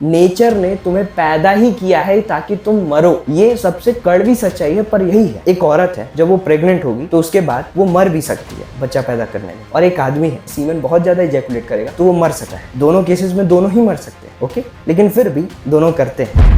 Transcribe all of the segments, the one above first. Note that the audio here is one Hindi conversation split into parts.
नेचर ने तुम्हें पैदा ही किया है ताकि तुम मरो। ये सबसे कड़वी सच्चाई है, पर यही है। एक औरत है, जब वो प्रेग्नेंट होगी तो उसके बाद वो मर भी सकती है बच्चा पैदा करने में, और एक आदमी है, सीमेन बहुत ज्यादा इजैकुलेट करेगा तो वो मर सकता है। दोनों केसेस में दोनों ही मर सकते हैं, ओके, लेकिन फिर भी दोनों करते हैं।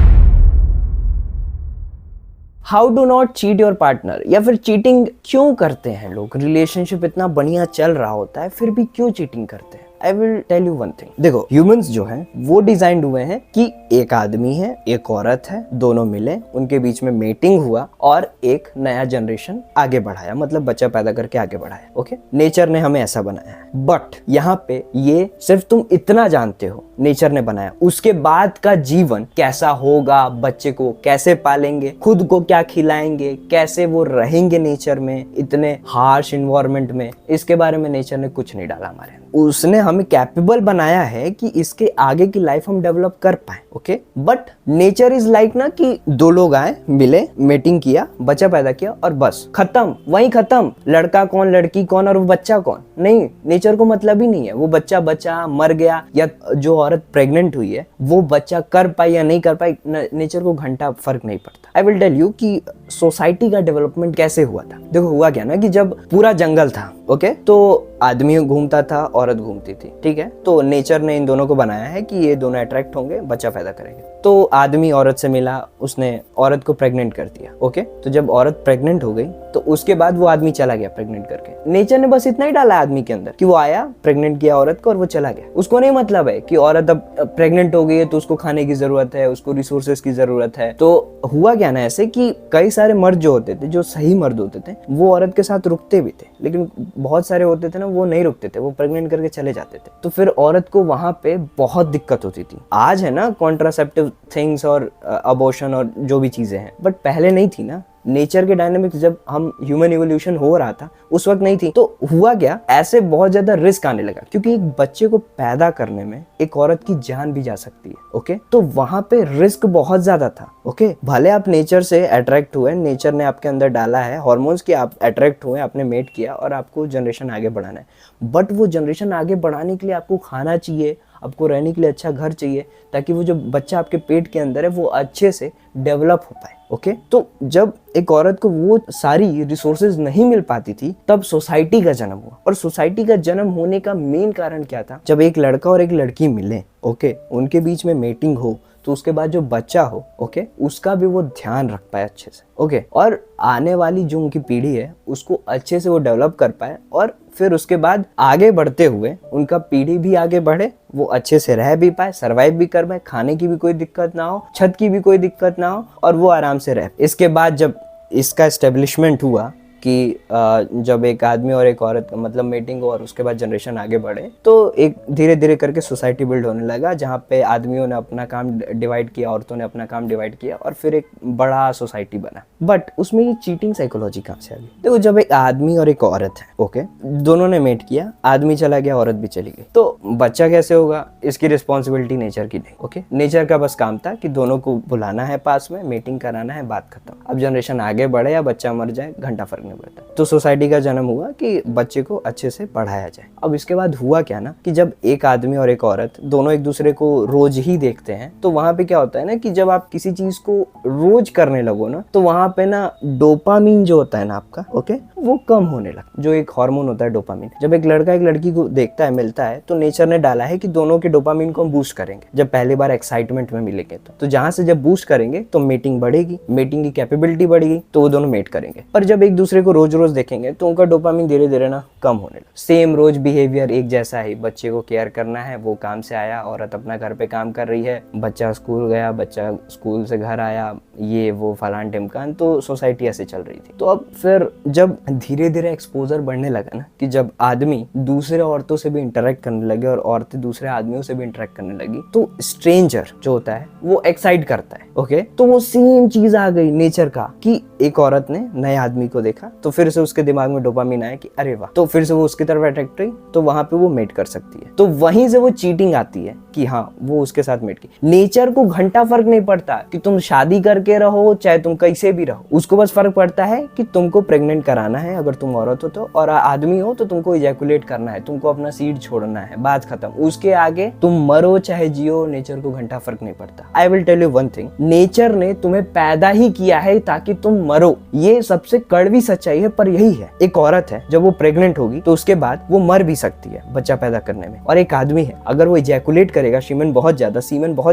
How do not cheat your partner, या फिर चीटिंग क्यों करते हैं लोग? रिलेशनशिप इतना बढ़िया चल रहा होता है फिर भी क्यों चीटिंग करते हैं? I will tell you one thing. देखो, ह्यूमंस जो हैं वो डिजाइंड हुए हैं कि एक आदमी है, एक औरत है, दोनों मिले, उनके बीच में मेटिंग हुआ और एक नया जनरेशन आगे बढ़ाया, मतलब बच्चा पैदा करके आगे बढ़ाया। ओके, नेचर ने हमें ऐसा बनाया है। बट यहाँ पे ये सिर्फ तुम इतना जानते हो, नेचर ने बनाया, उसके बाद का जीवन कैसा होगा, बच्चे को कैसे पालेंगे, खुद को क्या खिलाएंगे, कैसे वो रहेंगे नेचर में इतने हार्श इन्वायरमेंट में, इसके बारे में नेचर ने कुछ नहीं डाला हमारे। उसने हमें कैपेबल बनाया है कि इसके आगे की लाइफ हम डेवलप कर पाए। Okay, but nature is like ना कि दो लोग आए, मिले, मेटिंग किया, बच्चा पैदा किया और बस खत्म, वहीं खत्म। लड़का कौन, लड़की कौन और वो बच्चा कौन, नहीं, नेचर को मतलब ही नहीं है। वो बच्चा मर गया या जो औरत प्रेग्नेंट हुई है वो बच्चा कर पाई या नहीं कर पाई, नेचर को घंटा फर्क नहीं पड़ता। आई विल टेल यू कि सोसाइटी का डेवलपमेंट कैसे हुआ था। देखो, हुआ क्या ना कि जब पूरा जंगल था, ओके, तो आदमी घूमता था, औरत घूमती थी, ठीक है, तो नेचर ने इन दोनों को बनाया है कि ये दोनों अट्रैक्ट होंगे, बच्चा पैदा करेंगे। तो आदमी औरत से मिला, उसने औरत को प्रेग्नेंट कर दिया। ओके, तो जब औरत प्रेग्नेंट हो गई तो उसके बाद वो आदमी चला गया प्रेग्नेंट करके। नेचर ने बस इतना ही डाला आदमी के अंदर कि वो आया, प्रेग्नेंट किया औरत को और वो चला गया। उसको नहीं मतलब है कि औरत अब प्रेग्नेंट हो गई है तो उसको खाने की जरूरत है, उसको रिसोर्सेज की जरूरत है। तो हुआ क्या ना ऐसे कि कई सारे मर्द जो होते थे, जो सही मर्द होते थे, वो औरत के साथ रुकते भी थे, लेकिन बहुत सारे होते थे ना वो नहीं रुकते थे, वो प्रेग्नेंट करके चले जाते थे। तो फिर औरत को वहां पे बहुत दिक्कत होती थी। आज है ना कॉन्ट्रासेप्टिव थिंग्स और अबॉर्शन और जो भी चीजें हैं, बट पहले नहीं थी ना। नेचर के डायनामिक्स जब हम ह्यूमन इवोल्यूशन हो रहा था उस वक्त नहीं थी। तो हुआ क्या, ऐसे बहुत ज्यादा रिस्क आने लगा, क्योंकि एक बच्चे को पैदा करने में एक औरत की जान भी जा सकती है। ओके, तो वहां पे रिस्क बहुत ज्यादा था। ओके, भले आप नेचर से अट्रैक्ट हुए, नेचर ने आपके अंदर डाला है हॉर्मोन्स की, आप अट्रैक्ट हुए, आपने मेट किया और आपको जनरेशन आगे बढ़ाना है, बट वो जनरेशन आगे बढ़ाने के लिए आपको खाना चाहिए, आपको रहने के लिए अच्छा घर चाहिए, ताकि वो जो बच्चा आपके पेट के अंदर है वो अच्छे से डेवलप हो पाए। ओके, तो जब एक औरत को वो सारी रिसोर्सेज नहीं मिल पाती थी तब सोसाइटी का जन्म हुआ। और सोसाइटी का जन्म होने का मेन कारण क्या था? जब एक लड़का और एक लड़की मिले, ओके, उनके बीच में मेटिंग हो तो उसके बाद जो बच्चा हो, ओके, उसका भी वो ध्यान रख पाए अच्छे से, ओके, और आने वाली जो उनकी पीढ़ी है उसको अच्छे से वो डेवलप कर पाए, और फिर उसके बाद आगे बढ़ते हुए उनका पीढ़ी भी आगे बढ़े, वो अच्छे से रह भी पाए, सरवाइव भी कर पाए, खाने की भी कोई दिक्कत ना हो, छत की भी कोई दिक्कत ना हो, और वो आराम से रहे। इसके बाद जब इसका एस्टेब्लिशमेंट हुआ कि जब एक आदमी और एक औरत मतलब मीटिंग हो और उसके बाद जनरेशन आगे बढ़े, तो एक धीरे धीरे करके सोसाइटी बिल्ड होने लगा, जहाँ पे आदमियों ने अपना काम डिवाइड किया, औरतों ने अपना काम डिवाइड किया, और फिर एक बड़ा सोसाइटी बना। बट उसमें ये चीटिंग साइकोलॉजी कहाँ से आ गई? देखो, जब एक आदमी और एक औरत है, ओके, दोनों ने मेट किया, आदमी चला गया, औरत भी चली गई, तो बच्चा कैसे होगा? इसकी रिस्पॉन्सिबिलिटी नेचर की नहीं। ओके, नेचर का बस काम था कि दोनों को बुलाना है पास में, मीटिंग कराना है, बात खत्म। अब जनरेशन आगे बढ़े या बच्चा मर जाए, घंटा फर्क नहीं पड़ता। तो सोसाइटी का जन्म हुआ कि बच्चे को अच्छे से पढ़ाया जाए। अब इसके बाद हुआ क्या ना कि जब एक आदमी और एक औरत दोनों एक दूसरे को रोज ही देखते हैं, तो वहां पे क्या होता है ना कि जब आप किसी चीज को रोज करने लगो ना, तो वहां पे ना डोपामीन जो होता है ना आपका, ओके, वो कम होने लगता, जो एक हार्मोन होता है डोपामीन। जब एक लड़का एक लड़की को देखता है, मिलता है, तो नेचर ने डाला है कि दोनों के डोपामीन को हम बूस्ट करेंगे जब पहली बार एक्साइटमेंट में मिलेंगे। तो जहां से जब बूस्ट करेंगे तो मीटिंग बढ़ेगी, मीटिंग की कैपेबिलिटी बढ़ेगी, तो वो दोनों मेट करेंगे। पर जब एक दूसरे को रोज रोज देखेंगे तो उनका डोपामिन धीरे धीरे ना कम होने लगा। सेम रोज बिहेवियर एक जैसा ही, बच्चे को केयर करना है, वो काम से आया, औरत अपना घर पे काम कर रही है, बच्चा स्कूल गया, बच्चा स्कूल से घर आया, ये वो फलान टिमकान, तो सोसाइटी ऐसे चल रही थी। तो अब फिर जब धीरे धीरे एक्सपोजर बढ़ने लगा ना कि जब आदमी दूसरे औरतों से भी इंटरेक्ट करने लगे और औरतें दूसरे आदमियों से भी इंटरेक्ट करने लगी, तो स्ट्रेंजर जो होता है वो एक्साइट करता है, ओके, तो वो सेम चीज आ गई नेचर का कि एक औरत ने नए आदमी को देखा तो फिर से उसके दिमाग में डोपामिन आया कि अरे वाह, तो फिर से वो उसकी तरफ अट्रैक्ट हुई, तो वहां पे वो मेट कर सकती है। तो वहीं से वो चीटिंग आती है कि हाँ वो उसके साथ मेट की। नेचर को घंटा फर्क नहीं पड़ता कि तुम शादी करके रहो चाहे तुम कैसे भी रहो, उसको बस फर्क पड़ता है कि तुमको प्रेग्नेंट कराना है अगर तुम औरत हो तो, और आदमी हो तो तुमको इजैकुलेट करना है, तुमको अपना सीड छोड़ना है, बात खत्म। उसके आगे तुम मरो चाहे जियो, नेचर को घंटा फर्क नहीं पड़ता। I will tell you one thing, nature ने तुम्हें पैदा ही किया है ताकि तुम मरो। ये सबसे कड़वी सच्चाई है पर यही है। एक औरत है जब वो प्रेग्नेंट होगी तो उसके बाद वो मर भी सकती है बच्चा पैदा करने में, और एक आदमी है अगर वो इजैकुलेट करेगा, सीमेन बहुत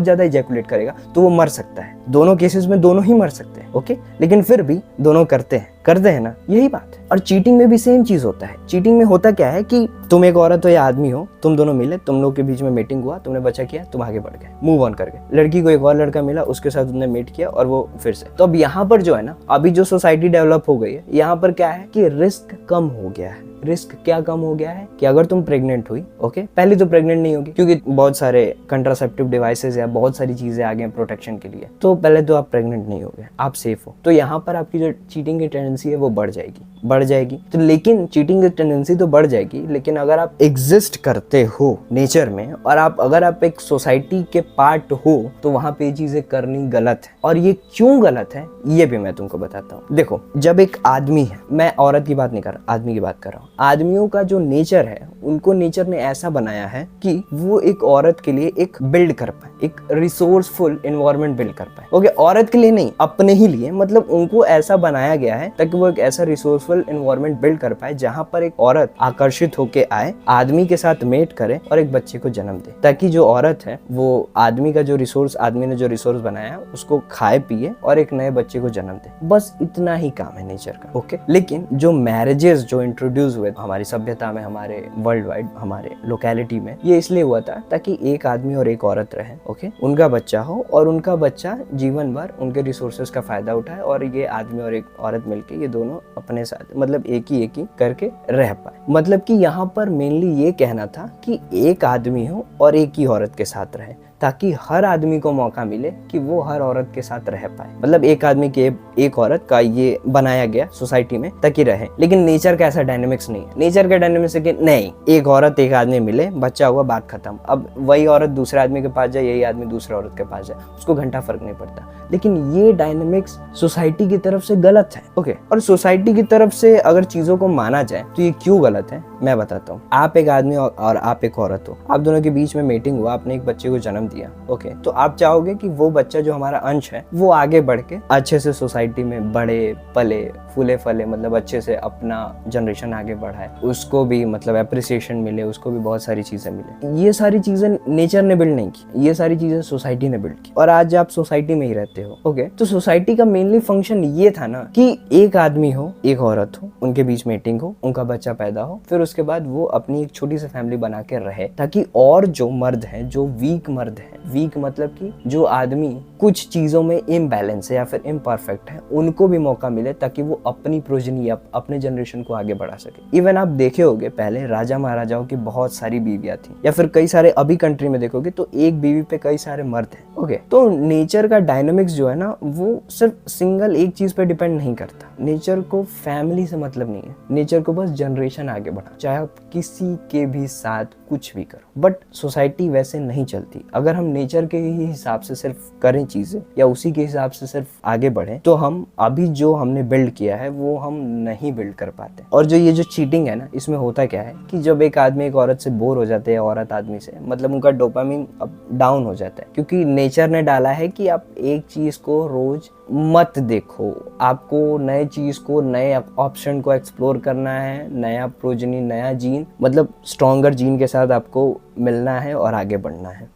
ज्यादा इजैकुलेट करेगा तो वो मर सकता है। दोनों केसेस में दोनों ही मर सकते हैं, ओके, लेकिन फिर भी दोनों करते हैं ना, यही बात है। और चीटिंग में भी सेम चीज होता है। चीटिंग में होता क्या है कि तुम एक औरत हो या आदमी हो, तुम दोनों मिले, तुम लोग के बीच में मीटिंग हुआ, तुमने बच्चा किया, तुम आगे बढ़ गए, मूव ऑन कर गए। लड़की को एक और लड़का मिला, उसके साथ तुमने मीट किया और वो फिर से। तो अब यहाँ पर जो है ना, अभी जो सोसाइटी डेवलप हो गई है, यहाँ पर क्या है कि रिस्क कम हो गया है। रिस्क क्या कम हो गया है कि अगर तुम प्रेग्नेंट हुई, ओके, पहले तो प्रेग्नेंट नहीं होगी क्योंकि बहुत सारे कंट्रासेप्टिव डिवाइसेस या बहुत सारी चीजें आ गए हैं प्रोटेक्शन के लिए, तो पहले तो आप प्रेग्नेंट नहीं होगे, आप सेफ हो। तो यहाँ पर आपकी जो चीटिंग की टेंडेंसी है वो बढ़ जाएगी। तो लेकिन चीटिंग की टेंडेंसी तो बढ़ जाएगी, लेकिन अगर आप एग्जिस्ट करते हो नेचर में और अगर आप एक सोसाइटी के पार्ट हो तो वहां पे ये चीजें करनी गलत है। और ये क्यों गलत है ये भी मैं तुमको बताता हूँ। देखो, जब एक आदमी है, मैं औरत की बात नहीं कर रहा, आदमी की बात कर रहा हूँ। आदमियों का जो नेचर है, उनको नेचर ने ऐसा बनाया है कि वो एक औरत के लिए एक बिल्ड कर पाए, एक रिसोर्सफुल एनवायरनमेंट बिल्ड कर पाए। ओके, औरत के लिए नहीं, अपने ही लिए, मतलब उनको ऐसा बनाया गया है ताकि वो एक ऐसा रिसोर्सफुल एनवायरनमेंट बिल्ड कर पाए जहां पर एक औरत आकर्षित होके आए, आदमी के साथ मेट करे और एक बच्चे को जन्म दे, ताकि जो औरत है वो आदमी का जो रिसोर्स, आदमी ने जो रिसोर्स बनाया है उसको खाए पिए और एक नए बच्चे को जन्म दे। बस इतना ही काम है नेचर का। ओके, लेकिन जो मैरिजेस जो इंट्रोड्यूस हुए हमारी सभ्यता में, हमारे वर्ल्ड वाइड, हमारे लोकेलिटी में, ये इसलिए हुआ था ताकि एक आदमी और एक औरत रहे, ओके, उनका बच्चा हो और उनका बच्चा जीवन भर उनके रिसोर्सेज का फायदा उठाए और ये आदमी और एक औरत मिलके ये दोनों अपने साथ मतलब एक ही करके रह पाए। मतलब कि यहाँ पर मेनली ये कहना था कि एक आदमी हो और एक ही औरत के साथ रहे, ताकि हर आदमी को मौका मिले कि वो हर औरत के साथ रह पाए। मतलब एक आदमी के एक औरत का ये बनाया गया सोसाइटी में ताकि रहे। लेकिन नेचर का ऐसा डायनेमिक्स नहीं है। नेचर का डायनेमिक्स है कि नहीं, एक औरत एक आदमी मिले, बच्चा हुआ, बात खत्म। अब वही औरत दूसरे आदमी के पास जाए, यही आदमी दूसरे औरत के पास जाए, उसको घंटा फर्क नहीं पड़ता। लेकिन ये डायनेमिक्स सोसाइटी की तरफ से गलत है। ओके, और सोसाइटी की तरफ से अगर चीजों को माना जाए तो ये क्यों गलत है मैं बताता हूँ। आप एक आदमी और आप एक औरत हो, आप दोनों के बीच में मीटिंग हुआ, आपने एक बच्चे को जन्म दिया, ओके, तो आप चाहोगे कि वो बच्चा जो हमारा अंश है वो आगे बढ़ के अच्छे से सोसाइटी में बढ़े, पले, फूले फले, मतलब अच्छे से अपना जनरेशन आगे बढ़ाए, उसको भी मतलब एप्रिसिएशन मिले, उसको भी बहुत सारी चीजें मिले। ये सारी चीजें नेचर ने बिल्ड नहीं की, ये सारी चीजें सोसाइटी ने बिल्ड की। और आज आप सोसाइटी में ही रहते हो, ओके, तो सोसाइटी का मेनली फंक्शन ये था ना कि एक आदमी हो, एक औरत हो, उनके बीच मीटिंग हो, उनका बच्चा पैदा हो, फिर उसके बाद वो अपनी एक छोटी सी फैमिली बना के रहे, ताकि और जो मर्द हैं, जो वीक मर्द हैं, वीक मतलब कि जो आदमी कुछ चीजों में इम्बैलेंस है या फिर इम्परफेक्ट है, उनको भी मौका मिले ताकि वो अपनी प्रोजनी या अपने जनरेशन को आगे बढ़ा सके। इवन आप देखे होंगे पहले राजा महाराजाओं की बहुत सारी बीवियां थी, या फिर कई सारे अभी कंट्री में देखोगे तो एक बीवी पे कई सारे मर्द हैं। ओके, तो नेचर का डायनामिक्स जो है ना वो सिर्फ सिंगल एक चीज पे डिपेंड नहीं करता। नेचर को फैमिली से मतलब नहीं है, नेचर को बस जनरेशन आगे बढ़ा, चाहे आप किसी के भी साथ कुछ भी करो। बट सोसाइटी वैसे नहीं चलती। अगर हम नेचर के ही हिसाब से सिर्फ करें चीजें या उसी के हिसाब से सिर्फ आगे बढ़े तो हम अभी जो हमने बिल्ड किया है वो हम नहीं बिल्ड कर पाते। और जो ये जो चीटिंग है ना, इसमें होता क्या है कि जब एक आदमी एक औरत से बोर हो जाते हैं, औरत आदमी से, मतलब उनका डोपामिन अब डाउन हो जाता है, क्योंकि नेचर ने डाला है कि आप एक चीज को रोज मत देखो, आपको नए चीज को, नए ऑप्शन को एक्सप्लोर करना है, नया प्रोजनी, नया जीन, मतलब स्ट्रॉन्गर जीन के साथ आपको मिलना है और आगे बढ़ना है।